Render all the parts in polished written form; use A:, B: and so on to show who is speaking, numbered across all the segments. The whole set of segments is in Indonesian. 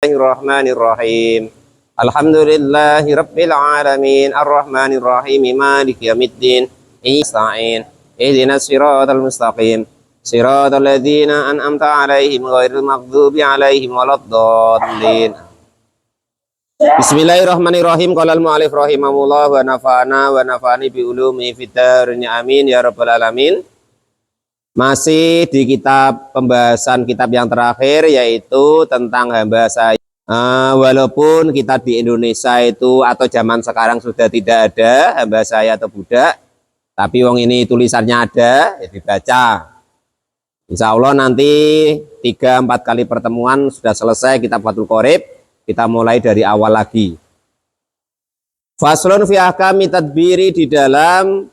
A: Bismillahirrahmanirrahim. Alhamdulillahi rabbil alamin arrahmanir rahim maliki yaumiddin iyya'in ihdinas siratal mustaqim siratal ladzina an'amta 'alaihim ghairil maghdubi 'alaihim waladdallin. Bismillahirrahmanirrahim. Qala al-mu'allif rahimahullah wa nafa'ani bi ulumi fid darin amin ya rabbal alamin. Masih di pembahasan kitab yang terakhir, yaitu tentang hamba saya. Walaupun kita di Indonesia itu atau zaman sekarang sudah tidak ada hamba saya atau budak, tapi wong ini tulisannya ada, ya dibaca. Insya Allah nanti 3-4 kali pertemuan sudah selesai kitab Fathul Qorib. Kita mulai dari awal lagi. Faslun fi ahkami tadbiri, di dalam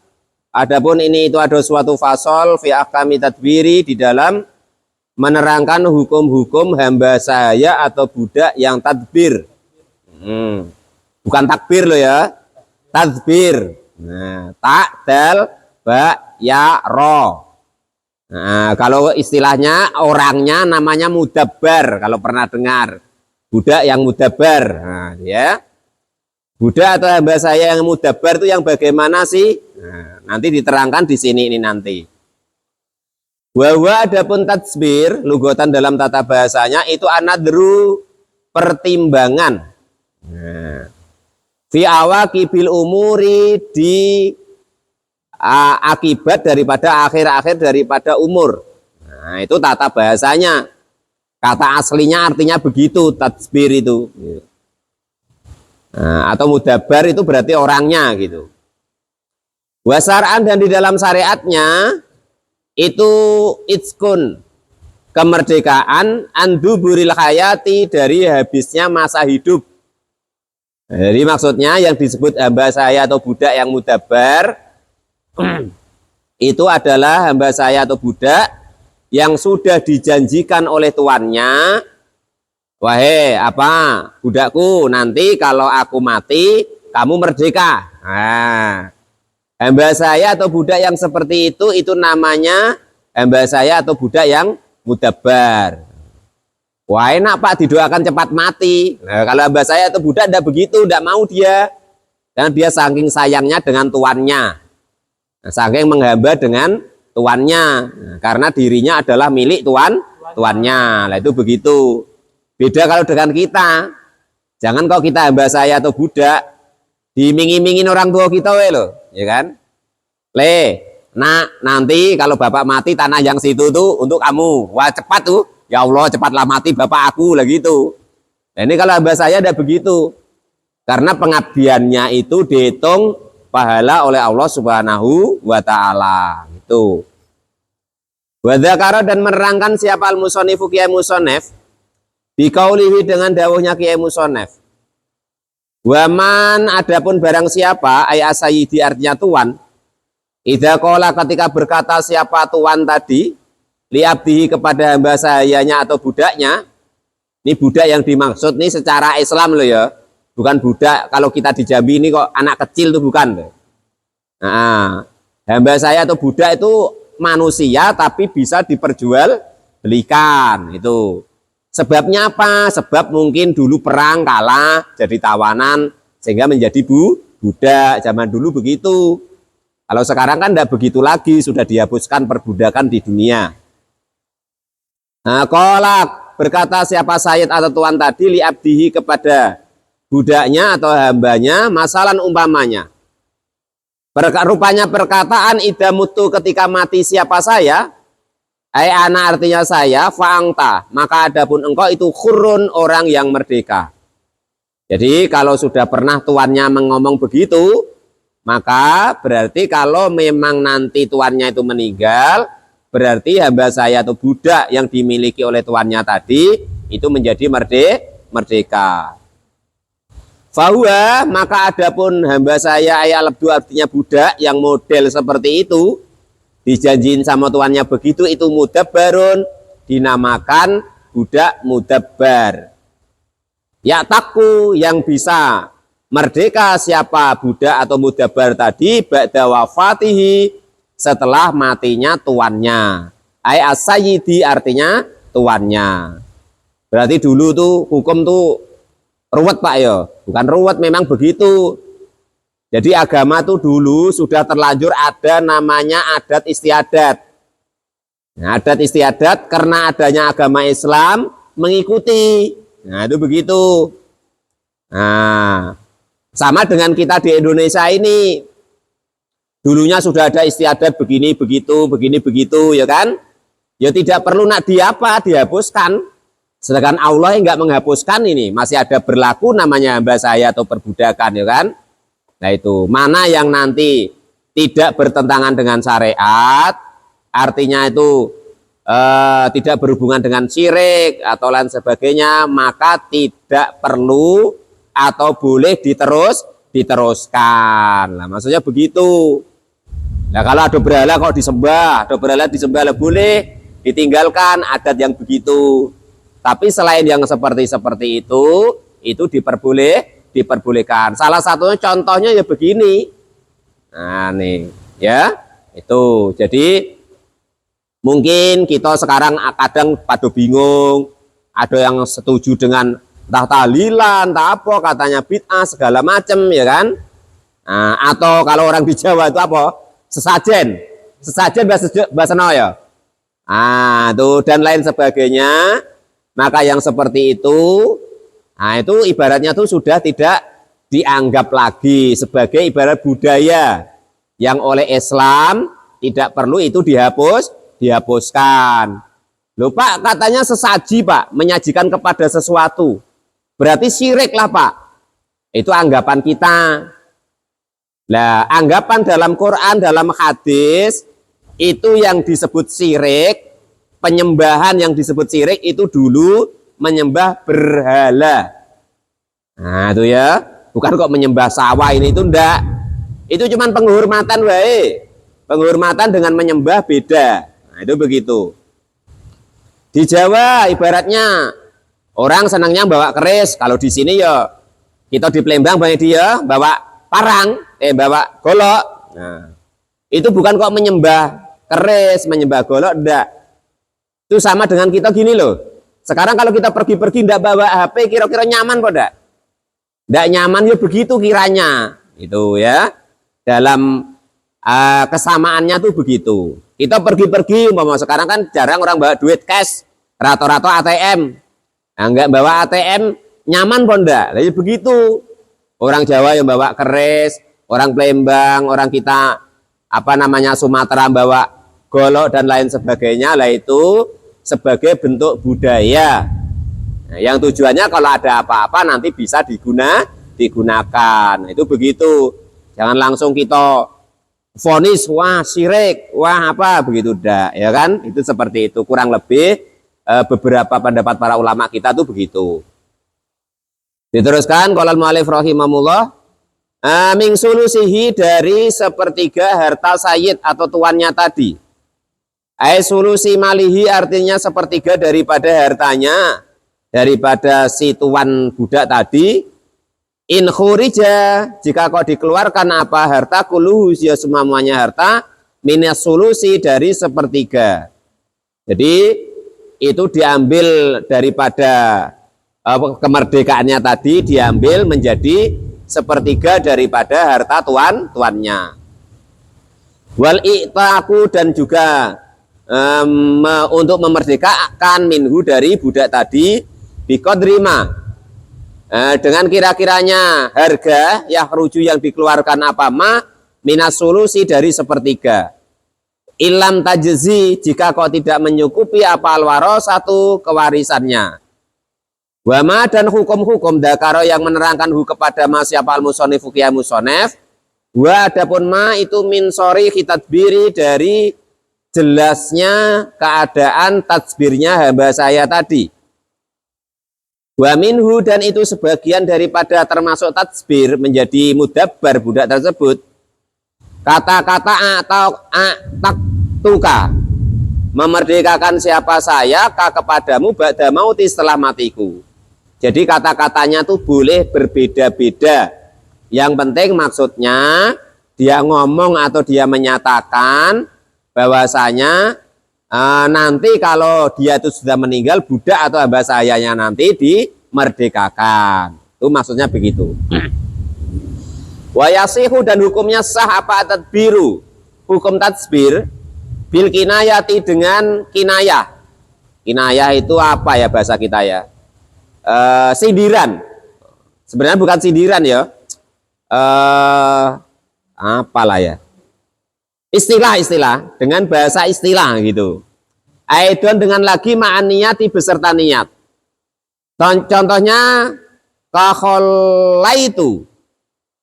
A: adapun ini itu ada suatu fasol fi ahkami tadbiri, di dalam menerangkan hukum-hukum hamba saya atau budak yang tadbir. Bukan takbir loh ya, tadbir. Nah, tak, dal, ba, ya, ro. Nah, kalau istilahnya orangnya namanya mudabbar, kalau pernah dengar. Budak yang mudabbar. Nah, ya. Budak atau hamba saya yang mudabbar itu yang bagaimana sih? Nah, nanti diterangkan di sini ini nanti. Wa adapun tadbir, lugatan dalam tata bahasanya itu anadru, pertimbangan. Nah, fi awaqibil umuri, di akibat daripada akhir-akhir daripada umur. Nah, itu tata bahasanya. Kata aslinya artinya begitu, tadbir itu. Nah, atau mudabbar itu berarti orangnya gitu. Wasar'an, dan di dalam syariatnya itu itskun, kemerdekaan, anduburil hayati, dari habisnya masa hidup. Jadi maksudnya yang disebut hamba saya atau budak yang mudabbar itu adalah hamba saya atau budak yang sudah dijanjikan oleh tuannya, wahai budakku, nanti kalau aku mati kamu merdeka. Nah, hamba saya atau budak yang seperti itu namanya hamba saya atau budak yang mudabbar. Wah, enak Pak, didoakan cepat mati. Nah, kalau hamba saya atau budak tidak begitu, tidak mau dia. Dan dia saking sayangnya dengan tuannya, saking menghamba dengan tuannya, karena dirinya adalah milik tuannya. Nah, itu begitu. Beda kalau dengan kita. Jangan kalau kita hamba saya atau budak diiming-imingin orang tua kita loh, ya kan? Nak, nanti kalau bapak mati tanah yang situ tuh untuk kamu. Wah, cepat tuh. Ya Allah, cepatlah mati bapak aku, lah gitu. Nah, ini kalau hamba saya ada begitu. Karena pengabdiannya itu dihitung pahala oleh Allah Subhanahu wa taala. Itu. Wa dzakara, dan menerangkan siapa al-musannifu Kiai Musannaf biqaulihi, dengan dawuhnya Kiai Musannaf. Wa man, adapun barang siapa, ay asayidi artinya tuan, idza qala, ketika berkata siapa tuan tadi, liabdihi, kepada hamba sayanya atau budaknya. Ini budak yang dimaksud nih secara Islam loh ya. Bukan budak kalau kita di Jambi ini kok anak kecil tuh, bukan. Nah, hamba saya atau budak itu manusia tapi bisa diperjualbelikan. Itu sebabnya apa? Sebab mungkin dulu perang kalah jadi tawanan sehingga menjadi budak. Zaman dulu begitu. Kalau sekarang kan tidak begitu lagi, sudah dihapuskan perbudakan di dunia. Nah, kolak, berkata siapa sayyid atau tuan tadi, liabdihi, kepada budaknya atau hambanya, masalan umpamanya. Rupanya perkataan idamutu, ketika mati siapa saya, ana artinya saya, fa'angta, maka adapun engkau itu khurun, orang yang merdeka. Jadi kalau sudah pernah tuannya mengomong begitu, maka berarti kalau memang nanti tuannya itu meninggal, berarti hamba saya atau budak yang dimiliki oleh tuannya tadi itu menjadi merdeka. Fahuwa, maka adapun hamba saya ayat artinya budak yang model seperti itu, dijanjiin sama tuannya begitu, itu mudabbarun, dinamakan budak mudabbar. Ya taku, yang bisa merdeka siapa budak atau mudabbar tadi, ba'da wafatihi, setelah matinya tuannya. Ay as-sayyidi artinya tuannya. Berarti dulu tuh hukum tuh ruwet Pak ya. Bukan ruwet, memang begitu. Jadi agama tuh dulu sudah terlanjur ada namanya adat istiadat. Nah, adat istiadat karena adanya agama Islam mengikuti. Nah, itu begitu. Nah, sama dengan kita di Indonesia ini. Dulunya sudah ada istiadat begini, begitu, begini, begitu, ya kan? Ya tidak perlu nak dihapuskan. Sedangkan Allah yang nggak menghapuskan ini. Masih ada berlaku namanya hamba saya atau perbudakan, ya kan? Nah itu, mana yang nanti tidak bertentangan dengan syariat, artinya itu tidak berhubungan dengan syirik atau lain sebagainya, maka tidak perlu atau boleh diteruskan. Nah, maksudnya begitu. Nah, kalau ada berhala kok disembah, boleh ditinggalkan adat yang begitu. Tapi selain yang seperti itu diperbolehkan. Salah satunya contohnya ya begini. Nah, nih, ya. Itu. Jadi mungkin kita sekarang kadang pada bingung, ada yang setuju dengan entah tahlilan, entah apa, katanya bid'ah segala macam, ya kan? Nah, atau kalau orang di Jawa itu apa? Sesajen bahasa Jawa ya. Ah, tuh dan lain sebagainya. Maka yang seperti itu, nah itu ibaratnya tuh sudah tidak dianggap lagi sebagai ibarat budaya yang oleh Islam tidak perlu itu dihapuskan. Loh Pak, katanya sesaji Pak, menyajikan kepada sesuatu. Berarti syirik lah Pak. Itu anggapan kita. Nah, anggapan dalam Quran, dalam hadis, itu yang disebut syirik, penyembahan yang disebut syirik itu dulu menyembah berhala. Nah, itu ya, bukan kok menyembah sawah ini, itu enggak. Itu cuma penghormatan, wae. Penghormatan dengan menyembah beda. Nah, itu begitu. Di Jawa ibaratnya orang senangnya bawa keris, kalau di sini ya kita di Palembang banyak dia bawa parang, bawa golok. Nah, itu bukan kok menyembah keris, menyembah golok, enggak. Itu sama dengan kita gini loh. Sekarang kalau kita pergi-pergi enggak bawa HP, kira-kira nyaman kok enggak? Enggak nyaman ya begitu kiranya. Itu ya. Dalam kesamaannya tuh begitu. Kita pergi-pergi, umpama sekarang kan jarang orang bawa duit cash, rata-rata ATM. Nah, enggak bawa ATM, nyaman kok enggak? Lah ya begitu. Orang Jawa yang bawa keris, orang Palembang, orang kita Sumatera bawa golok dan lain sebagainya, lah itu sebagai bentuk budaya. Nah, yang tujuannya kalau ada apa-apa nanti bisa digunakan. Nah, itu begitu. Jangan langsung kita vonis, wah syirik, wah apa begitu dah, ya kan? Itu seperti itu. Kurang lebih beberapa pendapat para ulama kita tuh begitu. Diteruskan qolal mu'allif rahimahullah, min sulusihi, dari sepertiga harta sayyid atau tuannya tadi. Sulusi malihi artinya sepertiga daripada hartanya, daripada si tuan budak tadi. In khurija, jika kau dikeluarkan apa harta, kuluhu ya semuanya harta, minas sulusi, dari sepertiga. Jadi itu diambil daripada kemerdekaannya tadi, diambil menjadi sepertiga daripada harta tuannya. Wal i'taku, dan juga untuk memerdekakan minhu, dari budak tadi, biqadrima, dengan kira-kiranya harga ruju yang dikeluarkan apa ma minas sulusi, dari sepertiga. Ilam tajzi, jika kau tidak menyukupi apa alwarosatu, kewarisannya. Wama, dan hukum-hukum dakaro yang menerangkan kepada ma siapa al-musonif ya musonef. Wa adapun ma itu min sori kitadbiri, dari jelasnya keadaan tadbirnya hamba saya tadi. Wa minhu, dan itu sebagian daripada termasuk tadbir menjadi mudabbar budak tersebut. Kata-kata atau taktuka, memerdekakan siapa saya kepadamu ba'da mauti, setelah matiku. Jadi kata-katanya tuh boleh berbeda-beda. Yang penting maksudnya dia ngomong atau dia menyatakan bahwasanya nanti kalau dia itu sudah meninggal, budak atau hamba sahayanya nanti dimerdekakan. Itu maksudnya begitu. Wa yasihu, dan hukumnya sah apa tadbiru, hukum tadbir bil kinayati, dengan kinayah. Kinayah itu apa ya bahasa kita ya? Sindiran. Sebenarnya bukan sindiran ya. Apalah ya? Istilah-istilah, dengan bahasa istilah gitu. Aidon, dengan lagi ma'an niyati, beserta niat. Contohnya kakholaitu,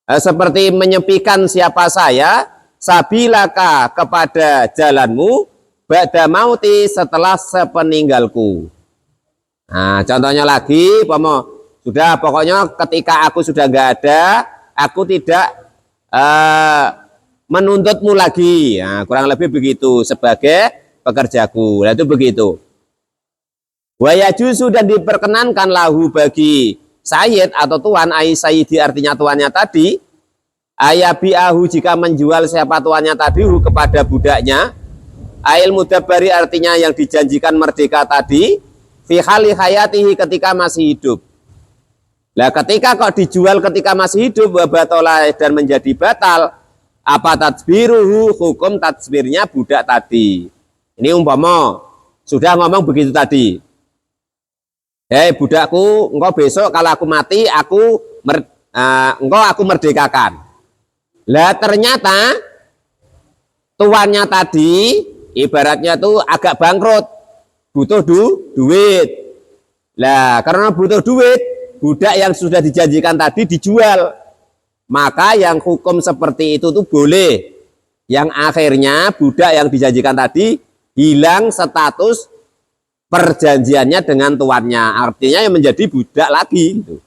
A: seperti menyepikan siapa saya, sabilaka, kepada jalanmu, ba'da mauti, setelah sepeninggalku. Nah, contohnya lagi, sudah pokoknya ketika aku sudah nggak ada, aku tidak menuntutmu lagi. Nah, kurang lebih begitu sebagai pekerjaku. Nah, itu begitu. Wa yajuzu, dan diperkenankan lahu, bagi sayyid atau tuan, ai sayyidi artinya tuannya tadi, ayabi'ahu, jika menjual siapa tuannya tadi, kepada budaknya, ail mudabbari artinya yang dijanjikan merdeka tadi, fi hali hayatihi, ketika masih hidup. Lah ketika kok dijual ketika masih hidup, wa batola, dan menjadi batal, apa tadbiruhu, hukum tadbirnya budak tadi. Ini umpama sudah ngomong begitu tadi, budakku, engkau besok kalau aku mati, engkau aku merdekakan. Lah ternyata tuannya tadi ibaratnya tuh agak bangkrut, butuh duit. Lah karena butuh duit, budak yang sudah dijanjikan tadi dijual. Maka yang hukum seperti itu tuh boleh. Yang akhirnya budak yang dijanjikan tadi hilang status perjanjiannya dengan tuannya. Artinya yang menjadi budak lagi gitu.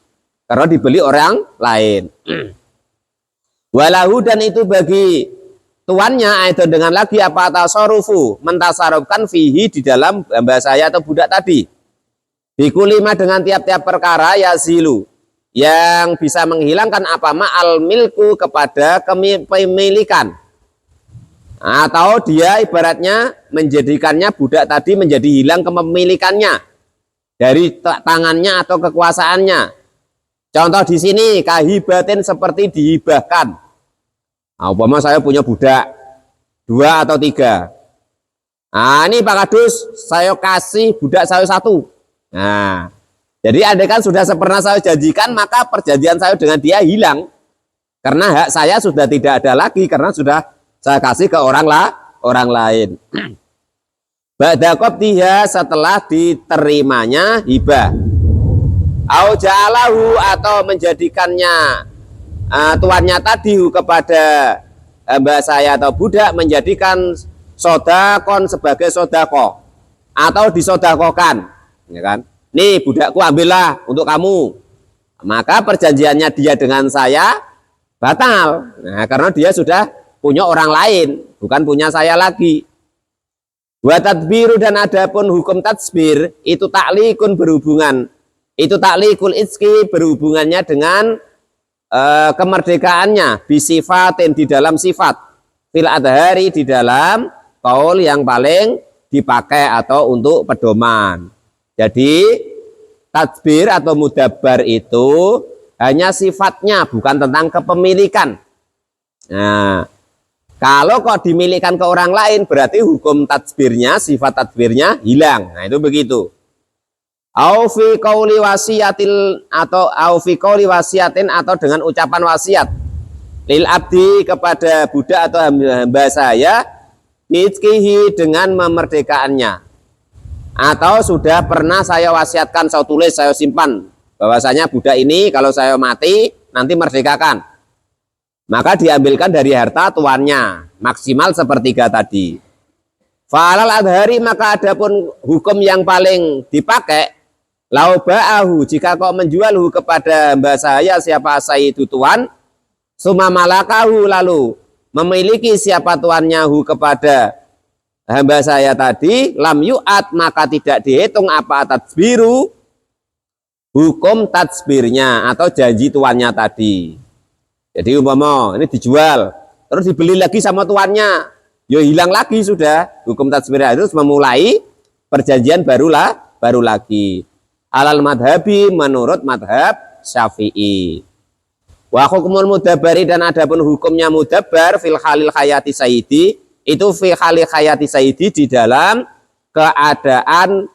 A: Karena dibeli orang lain. Walahu, dan itu bagi tuannya, itu dengan lagi apa tasarufu, mentasarufkan fihi, di dalam hamba saya atau budak tadi. Bikulima, dengan tiap-tiap perkara, yazilu, yang bisa menghilangkan apa ma'al milku, kepada kepemilikan. Atau dia ibaratnya menjadikannya budak tadi menjadi hilang kepemilikannya dari tangannya atau kekuasaannya. Contoh di sini kahibatin, seperti dihibahkan. Nah, umpama saya punya budak 2 atau 3. Nah, ini Pak Kadus, saya kasih budak saya 1. Nah, jadi andai kan sudah pernah saya janjikan, maka perjanjian saya dengan dia hilang. Karena hak saya sudah tidak ada lagi, karena sudah saya kasih ke orang lain. Ba'da qabdiha, setelah diterimanya hibah. Au ja'alahu, atau menjadikannya tuannya tadi kepada hamba saya atau budak, menjadikan sodakon sebagai sodako, atau disodakokan, ya kan? Nih budakku, ambillah untuk kamu. Maka perjanjiannya dia dengan saya batal. Nah, karena dia sudah punya orang lain, bukan punya saya lagi. Wa tadbiru, dan adapun hukum tadbir itu taklikun, berhubungan. Itu taklikul itski, berhubungannya dengan kemerdekaannya, bisifatin, di dalam sifat, fil adhari, di dalam kaul yang paling dipakai atau untuk pedoman. Jadi tadbir atau mudabbar itu hanya sifatnya, bukan tentang kepemilikan. Nah, kalau kok dimilikan ke orang lain, berarti hukum tadbirnya, sifat tadbirnya hilang. Nah, itu begitu. Au fi qauli wasiyatil, atau au fi qauli wasiyatin, atau dengan ucapan wasiat lil abdi, kepada budak atau hamba saya, bitkihi, dengan memerdekaannya. Atau sudah pernah saya wasiatkan, saya tulis, saya simpan, bahwasanya budak ini kalau saya mati nanti merdekakan. Maka diambilkan dari harta tuannya, maksimal sepertiga tadi. Fa'alal adhari, maka adapun hukum yang paling dipakai, lau ba'ahu, jika kau menjualhu kepada hamba saya, siapa saya itu tuan, summa malakahu, lalu memiliki siapa tuannya hu kepada hamba saya tadi, lam yu'at, maka tidak dihitung apa tadbiru, hukum tadbirnya atau janji tuannya tadi. Jadi umpama ini dijual, terus dibeli lagi sama tuannya, yo hilang lagi sudah. Hukum tatsbir itu memulai perjanjian baru lagi. Alal madhabi menurut madhab Syafi'i. Wa hukmul mudabbari dan adapun hukumnya mudabbar fil halil hayati sayyidi itu fil halil hayati sayyidi di dalam keadaan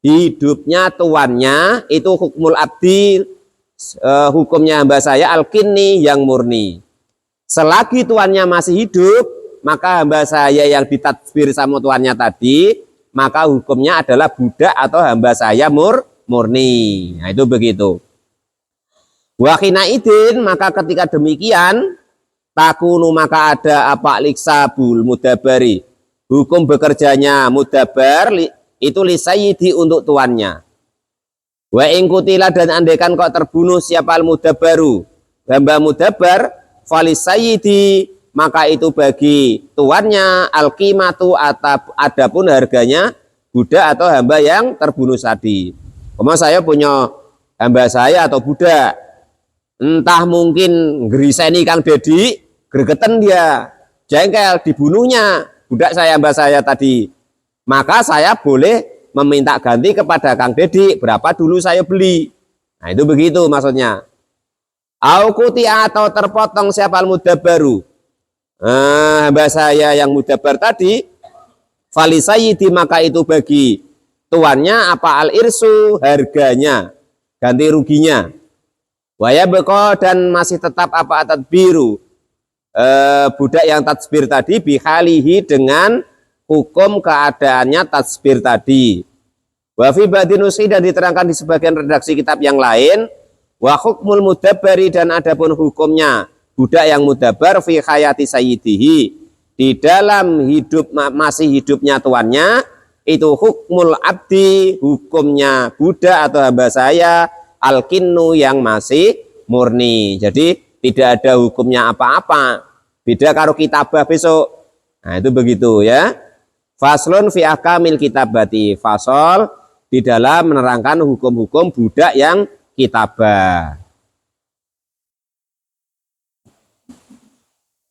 A: hidupnya tuannya itu hukmul abdi hukumnya hamba saya al-kinni yang murni. Selagi tuannya masih hidup maka hamba saya yang ditadbir sama tuannya tadi maka hukumnya adalah budak atau hamba saya murni. Nah itu begitu. Wakina idin maka ketika demikian takunu maka ada apa liksabul mudabari hukum bekerjanya mudabar itu lisayyidi untuk tuannya. Wa ingkutila dan andaikan kok terbunuh siapa al mudabaru hamba mudabar falisayyidi maka itu bagi tuannya al qimatu adapun harganya budak atau hamba yang terbunuh tadi. Saya punya hamba saya atau budak entah mungkin geriseni Kang Dedi, gregeten dia, jengkel dibunuhnya budak saya hamba saya tadi. Maka saya boleh meminta ganti kepada Kang Dedi berapa dulu saya beli. Nah itu begitu maksudnya. Aukuti atau terpotong siapa mudabbaru. Hamba saya yang mudabbar tadi, falisayyidi maka itu bagi tuannya apa al irsu harganya ganti ruginya. Waya beko dan masih tetap apa tadbiru budak yang tatsbir tadi bihalihi dengan hukum keadaannya tatsbir tadi. Wa fi ba'dinusi dan diterangkan di sebagian redaksi kitab yang lain wa hukmul mudabbari dan adapun hukumnya budak yang mudabbar fi hayati sayyidihi di dalam hidup masih hidupnya tuannya itu hukmul abdi hukumnya budak atau hamba saya al-kinnu yang masih murni. Jadi tidak ada hukumnya apa-apa. Beda karo kitabah besok. Nah itu begitu ya. Faslun fi ahkamil kitabati. Fasol di dalam menerangkan hukum-hukum budak yang kitabah.